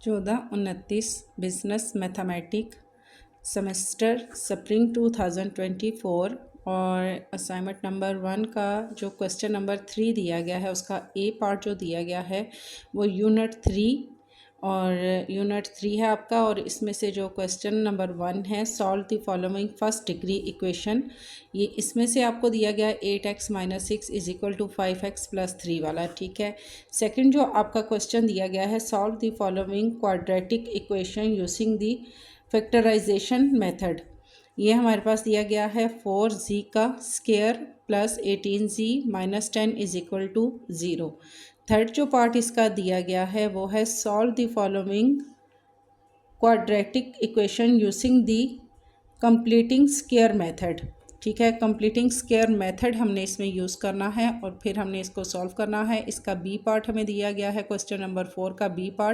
14-29 business mathematic semester spring 2024 और assignment number 1 का जो क्वेश्चन नंबर 3 दिया गया है उसका ए पार्ट जो दिया गया है वो यूनिट 3 और यूनिट 3 है आपका। और इसमें से जो क्वेश्चन नंबर 1 है, solve the following first degree equation, ये इसमें से आपको दिया गया 8x - 6 is equal to 5x + 3 वाला, ठीक है। सेकंड जो आपका क्वेश्चन दिया गया है, solve the following quadratic equation using the factorisation method, ये हमारे पास दिया गया है 4z का square plus 18z - 10 is equal to 0। Third जो पार्ट इसका दिया गया है वो है solve the following quadratic equation using the completing square method, ठीक है। कंप्लीटिंग स्क्वायर मेथड हमने इसमें यूज़ करना है और फिर हमने इसको सॉल्व करना है। इसका बी पार्ट हमें दिया गया है क्वेश्चन नंबर 4 का बी पार्ट,